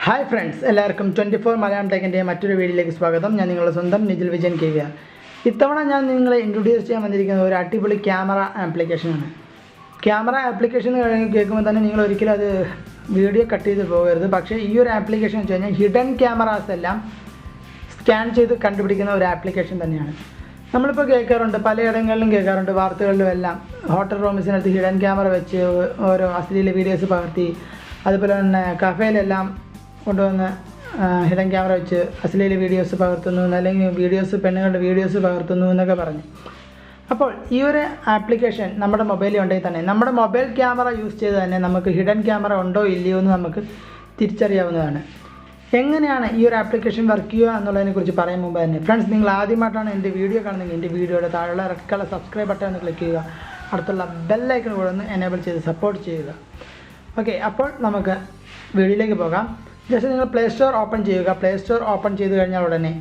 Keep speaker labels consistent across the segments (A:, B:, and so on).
A: Hi friends, എല്ലാവർക്കും 24 മലയാളം ടെക്കിൻ്റെ മറ്റൊരു വീഡിയോയിലേക്ക് സ്വാഗതം. ഞാൻ നിങ്ങളുടെ സ്വന്തം Nijil Vijayan K V R. ഇത്തവണ ഞാൻ നിങ്ങളെ ഇൻട്രൊഡ്യൂസ് ചെയ്യാൻ വന്നിരിക്കുന്നത് ഒരു അടിപൊളി ക്യാമറ ആപ്ലിക്കേഷനാണ്. ക്യാമറ ആപ്ലിക്കേഷൻ കേൾക്കുമ്പോൾ തന്നെ നിങ്ങൾ ഒരിക്കലും അത് വീഡിയോ കട്ട് ചെയ്ത് പോകരുത്. പക്ഷേ ഈ ഒരു ആപ്ലിക്കേഷൻ വെച്ച് കഴിഞ്ഞാൽ ഹിഡൻ ക്യാമറാസ് എല്ലാം സ്കാൻ ചെയ്ത് കണ്ടുപിടിക്കുന്ന ഒരു ആപ്ലിക്കേഷൻ തന്നെയാണ്. നമ്മളിപ്പോൾ കേൾക്കാറുണ്ട്, പലയിടങ്ങളിലും കേൾക്കാറുണ്ട്, വാർത്തകളിലും എല്ലാം ഹോട്ടൽ റൂംസിനകത്ത് ഹിഡൻ ക്യാമറ വെച്ച് ഓരോ അശ്ലീല വീഡിയോസ് പകർത്തി, അതുപോലെ തന്നെ കഫേയിലെല്ലാം കൊണ്ടുവന്ന് ഹിഡൻ ക്യാമറ വെച്ച് അശ്ലീല വീഡിയോസ് പകർത്തുന്നു, അല്ലെങ്കിൽ പെണ്ണുങ്ങളുടെ വീഡിയോസ് പകർത്തുന്നു എന്നൊക്കെ പറഞ്ഞു. അപ്പോൾ ഈ ഒരു ആപ്ലിക്കേഷൻ നമ്മുടെ മൊബൈലിൽ ഉണ്ടെങ്കിൽ തന്നെ നമ്മുടെ മൊബൈൽ ക്യാമറ യൂസ് ചെയ്ത് തന്നെ നമുക്ക് ഹിഡൻ ക്യാമറ ഉണ്ടോ ഇല്ലയോ എന്ന് നമുക്ക് തിരിച്ചറിയാവുന്നതാണ്. എങ്ങനെയാണ് ഈ ഒരു ആപ്ലിക്കേഷൻ വർക്ക് ചെയ്യുക എന്നുള്ളതിനെക്കുറിച്ച് പറയാൻ മുമ്പ് തന്നെ ഫ്രണ്ട്സ്, നിങ്ങൾ ആദ്യമായിട്ടാണ് എൻ്റെ വീഡിയോ കാണുന്നതെങ്കിൽ എൻ്റെ വീഡിയോയുടെ താഴെയുള്ള റെഡ് കളർ സബ്സ്ക്രൈബ് ബട്ടൺ ഒന്ന് ക്ലിക്ക് ചെയ്യുക, അടുത്തുള്ള ബെല്ലൈക്കൺ കൂടെ ഒന്ന് എനേബിൾ ചെയ്ത് സപ്പോർട്ട് ചെയ്യുക. ഓക്കെ, അപ്പോൾ നമുക്ക് വീഡിയോയിലേക്ക് പോകാം. ജസ്റ്റ് നിങ്ങൾ പ്ലേ സ്റ്റോർ ഓപ്പൺ ചെയ്യുക. പ്ലേ സ്റ്റോർ ഓപ്പൺ ചെയ്ത് കഴിഞ്ഞാൽ ഉടനെ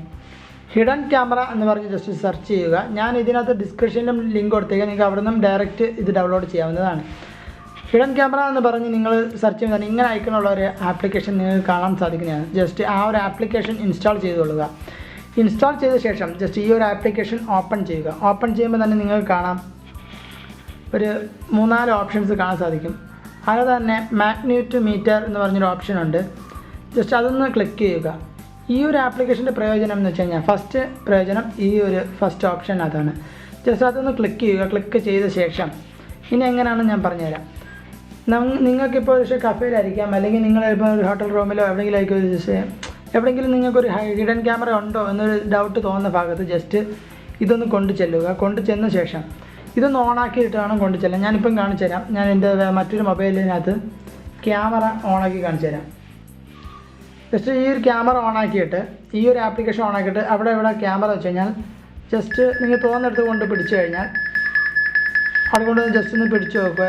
A: ഹിഡൻ ക്യാമറ എന്ന് പറഞ്ഞ് ജസ്റ്റ് സെർച്ച് ചെയ്യുക. ഞാൻ ഇതിനകത്ത് ഡിസ്ക്രിപ്ഷനിലും ലിങ്ക് കൊടുത്തേക്കാം, നിങ്ങൾക്ക് അവിടെ നിന്നും ഡയറക്റ്റ് ഇത് ഡൗൺലോഡ് ചെയ്യാവുന്നതാണ്. ഹിഡൻ ക്യാമറ എന്ന് പറഞ്ഞ് നിങ്ങൾ സെർച്ച് ചെയ്യുമ്പോൾ ഇങ്ങനെ ഐക്കണുള്ള ഒരു ആപ്ലിക്കേഷൻ നിങ്ങൾക്ക് കാണാൻ സാധിക്കുന്നതാണ്. ജസ്റ്റ് ആ ഒരു ആപ്ലിക്കേഷൻ ഇൻസ്റ്റാൾ ചെയ്തുകൊള്ളുക. ഇൻസ്റ്റാൾ ചെയ്ത ശേഷം ജസ്റ്റ് ഈ ഒരു ആപ്ലിക്കേഷൻ ഓപ്പൺ ചെയ്യുക. ഓപ്പൺ ചെയ്യുമ്പോൾ തന്നെ നിങ്ങൾക്ക് കാണാം ഒരു 3-4 ഓപ്ഷൻസ് കാണാൻ സാധിക്കും. അത് തന്നെ മാഗ്നിറ്റ്യൂമീറ്റർ എന്ന് പറഞ്ഞൊരു ഓപ്ഷൻ ഉണ്ട്. ജസ്റ്റ് അതൊന്ന് ക്ലിക്ക് ചെയ്യുക. ഈ ഒരു ആപ്ലിക്കേഷൻ്റെ പ്രയോജനം എന്ന് വെച്ച് കഴിഞ്ഞാൽ ഫസ്റ്റ് പ്രയോജനം ഈ ഒരു ഫസ്റ്റ് ഓപ്ഷൻ അതാണ്. ജസ്റ്റ് അതൊന്ന് ക്ലിക്ക് ചെയ്യുക. ക്ലിക്ക് ചെയ്ത ശേഷം ഇനി എങ്ങനെയാണെന്ന് ഞാൻ പറഞ്ഞുതരാം. നിങ്ങൾക്കിപ്പോൾ ഒരു കഫേയിലായിരിക്കാം, അല്ലെങ്കിൽ നിങ്ങളിപ്പോൾ ഒരു ഹോട്ടൽ റൂമിലോ എവിടെയെങ്കിലും ആയിരിക്കും, എവിടെയെങ്കിലും നിങ്ങൾക്കൊരു ഹിഡൻ ക്യാമറ ഉണ്ടോ എന്നൊരു ഡൗട്ട് തോന്നുന്ന ഭാഗത്ത് ജസ്റ്റ് ഇതൊന്ന് കൊണ്ടു ചെല്ലുക. കൊണ്ടു ചെന്ന ശേഷം ഇതൊന്ന് ഓണാക്കിയിട്ട് വേണം കൊണ്ടു ചെല്ലാൻ. ഞാനിപ്പം കാണിച്ചു തരാം. ഞാൻ എൻ്റെ മറ്റൊരു മൊബൈലിനകത്ത് ക്യാമറ ഓണാക്കി കാണിച്ചു തരാം. ജസ്റ്റ് ഈ ഒരു ക്യാമറ ഓണാക്കിയിട്ട് ഈ ഒരു ആപ്ലിക്കേഷൻ ഓണാക്കിയിട്ട് അവിടെ ക്യാമറ വെച്ച് കഴിഞ്ഞാൽ ജസ്റ്റ് നിങ്ങൾ തോന്നിടത്ത് കൊണ്ട് പിടിച്ചു കഴിഞ്ഞാൽ അതുകൊണ്ട് ജസ്റ്റ് ഒന്ന് പിടിച്ചു നോക്കുക.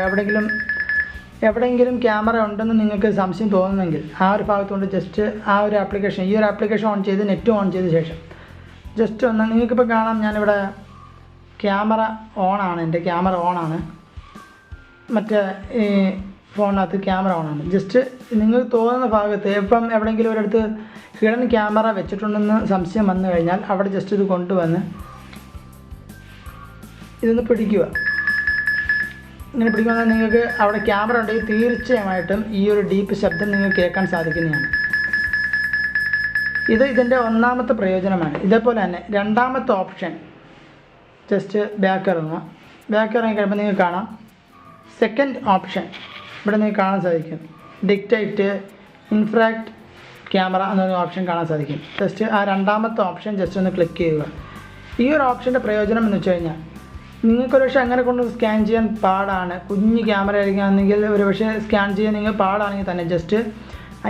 A: എവിടെയെങ്കിലും ക്യാമറ ഉണ്ടെന്ന് നിങ്ങൾക്ക് സംശയം തോന്നുന്നെങ്കിൽ ആ ഒരു ഭാഗത്തുകൊണ്ട് ജസ്റ്റ് ഈ ഒരു ആപ്ലിക്കേഷൻ ഓൺ ചെയ്ത് നെറ്റ് ഓൺ ചെയ്ത ശേഷം ജസ്റ്റ് ഒന്ന് നിങ്ങൾക്കിപ്പോൾ കാണാം, ഞാനിവിടെ ക്യാമറ ഓണാണ്. എൻ്റെ ക്യാമറ ഓണാണ്. മറ്റേ ഈ ഫോണിനകത്ത് ക്യാമറ ഓണാണ്. ജസ്റ്റ് നിങ്ങൾക്ക് തോന്നുന്ന ഭാഗത്ത് ഇപ്പം എവിടെയെങ്കിലും ഒരിടത്ത് ഹിഡൻ ക്യാമറ വെച്ചിട്ടുണ്ടെന്ന് സംശയം വന്നു കഴിഞ്ഞാൽ അവിടെ ജസ്റ്റ് ഇത് കൊണ്ടുവന്ന് ഇതൊന്ന് പിടിക്കുക. ഇങ്ങനെ പിടിക്കുമ്പോൾ നിങ്ങൾക്ക് അവിടെ ക്യാമറ ഉണ്ടെങ്കിൽ തീർച്ചയായിട്ടും ഈ ഒരു ഡീപ്പ് ശബ്ദം നിങ്ങൾക്ക് കേൾക്കാൻ സാധിക്കുന്നതാണ്. ഇതിൻ്റെ ഒന്നാമത്തെ പ്രയോജനമാണ്. ഇതേപോലെ തന്നെ രണ്ടാമത്തെ ഓപ്ഷൻ ജസ്റ്റ് ബാക്ക് ഇറങ്ങുക. ബാക്ക് ഇറങ്ങി കഴിയുമ്പോൾ നിങ്ങൾക്ക് കാണാം സെക്കൻഡ് ഓപ്ഷൻ ഇവിടെ നിങ്ങൾക്ക് കാണാൻ സാധിക്കും. ഡിക്റ്റേറ്റ് ഇൻഫ്രാക്ട് ക്യാമറ എന്നൊരു ഓപ്ഷൻ കാണാൻ സാധിക്കും. ജസ്റ്റ് ആ രണ്ടാമത്തെ ഓപ്ഷൻ ജസ്റ്റ് ഒന്ന് ക്ലിക്ക് ചെയ്യുക. ഈ ഒരു ഓപ്ഷൻ്റെ പ്രയോജനം എന്ന് വെച്ച് കഴിഞ്ഞാൽ നിങ്ങൾക്കൊരു പക്ഷേ അങ്ങനെ കൊണ്ട് സ്കാൻ ചെയ്യാൻ പാടാണ്, കുഞ്ഞ് ക്യാമറ ആയിരിക്കുകയാണെങ്കിൽ ഒരു പക്ഷേ സ്കാൻ ചെയ്യാൻ നിങ്ങൾ പാടാണെങ്കിൽ തന്നെ ജസ്റ്റ്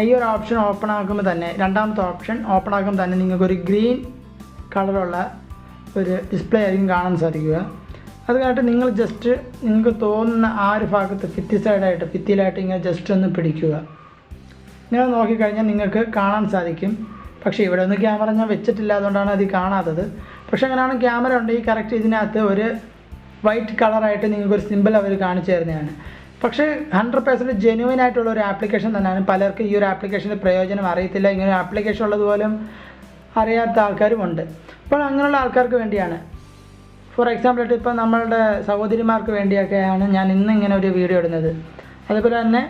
A: ഈ ഒരു ഓപ്ഷൻ ഓപ്പൺ ആക്കുമ്പോൾ തന്നെ രണ്ടാമത്തെ ഓപ്ഷൻ ഓപ്പൺ ആക്കുമ്പോൾ തന്നെ നിങ്ങൾക്കൊരു ഗ്രീൻ കളറുള്ള ഒരു ഡിസ്പ്ലേ ആയിരിക്കും കാണാൻ സാധിക്കുക. അത് കഴിഞ്ഞിട്ട് നിങ്ങൾ ജസ്റ്റ് നിങ്ങൾക്ക് തോന്നുന്ന ആ ഒരു ഭാഗത്ത് ഭിത്തിയിലായിട്ട് ഇങ്ങനെ ജസ്റ്റ് ഒന്ന് പിടിക്കുക. നിങ്ങൾ നോക്കിക്കഴിഞ്ഞാൽ നിങ്ങൾക്ക് കാണാൻ സാധിക്കും. പക്ഷേ ഇവിടെ ഒന്നും ക്യാമറ ഞാൻ വെച്ചിട്ടില്ല, അതുകൊണ്ടാണ് അത് കാണാത്തത്. പക്ഷേ അങ്ങനെയാണ് ക്യാമറ ഉണ്ടെങ്കിൽ കറക്റ്റ് ഇതിനകത്ത് ഒരു വൈറ്റ് കളറായിട്ട് നിങ്ങൾക്കൊരു സിമ്പിൾ അവർ കാണിച്ചു തരുന്നതാണ്. പക്ഷേ 100% ജെന്യുവൻ ആയിട്ടുള്ള ഒരു ആപ്ലിക്കേഷൻ തന്നെയാണ്. പലർക്കും ഈ ഒരു ആപ്ലിക്കേഷൻ്റെ പ്രയോജനം അറിയത്തില്ല. ഇങ്ങനെ ഒരു ആപ്ലിക്കേഷൻ ഉള്ളതുപോലും അറിയാത്ത ആൾക്കാരുമുണ്ട്. അപ്പോൾ അങ്ങനെയുള്ള ആൾക്കാർക്ക് വേണ്ടിയാണ്. ഫോർ എക്സാമ്പിളായിട്ട് ഇപ്പോൾ നമ്മളുടെ സഹോദരിമാർക്ക് വേണ്ടിയൊക്കെയാണ് ഞാൻ ഇന്ന് ഇങ്ങനെ ഒരു വീഡിയോ ഇടുന്നത്. അതുപോലെ തന്നെ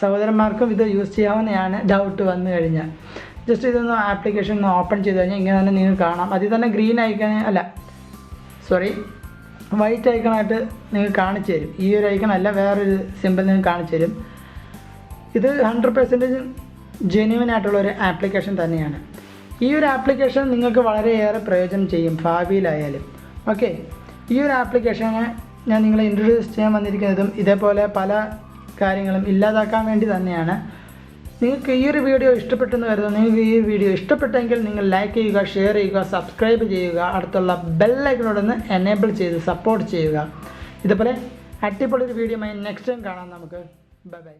A: സഹോദരന്മാർക്കും ഇത് യൂസ് ചെയ്യാവുന്നതാണ് ഡൗട്ട് വന്നു കഴിഞ്ഞാൽ. ജസ്റ്റ് ഇതൊന്ന് ആപ്ലിക്കേഷൻ ഒന്ന് ഓപ്പൺ ചെയ്ത് കഴിഞ്ഞാൽ ഇങ്ങനെ തന്നെ നിങ്ങൾക്ക് കാണാം. അതിൽ തന്നെ ഗ്രീൻ ഐക്കൺ വൈറ്റ് ഐക്കണായിട്ട് നിങ്ങൾക്ക് കാണിച്ചു തരും. ഈ ഒരു ഐക്കൺ അല്ല, വേറൊരു സിമ്പിൾ നിങ്ങൾക്ക് കാണിച്ചു തരും. ഇത് 100% ജെന്യുവൻ ആയിട്ടുള്ളൊരു ആപ്ലിക്കേഷൻ തന്നെയാണ്. ഈ ഒരു ആപ്ലിക്കേഷൻ നിങ്ങൾക്ക് വളരെയേറെ പ്രയോജനം ചെയ്യും ഭാവിയിലായാലും. ഓക്കെ, ഈ ഒരു ആപ്ലിക്കേഷനെ ഞാൻ നിങ്ങളെ ഇൻട്രൊഡ്യൂസ് ചെയ്യാൻ വന്നിരിക്കുന്നതും ഇതേപോലെ പല കാര്യങ്ങളും ഇല്ലാതാക്കാൻ വേണ്ടി തന്നെയാണ്. നിങ്ങൾക്ക് ഈ ഒരു വീഡിയോ ഇഷ്ടപ്പെട്ടെന്ന് കരുതുന്നു. നിങ്ങൾക്ക് ഈ വീഡിയോ ഇഷ്ടപ്പെട്ടെങ്കിൽ നിങ്ങൾ ലൈക്ക് ചെയ്യുക, ഷെയർ ചെയ്യുക, സബ്സ്ക്രൈബ് ചെയ്യുക, അടുത്തുള്ള ബെല്ലൈക്കനോടൊന്ന് എനേബിൾ ചെയ്ത് സപ്പോർട്ട് ചെയ്യുക. ഇതുപോലെ അടിപൊളി ഒരു വീഡിയോയുമായി നെക്സ്റ്റ് ടൈം കാണാം നമുക്ക്. Bye bye.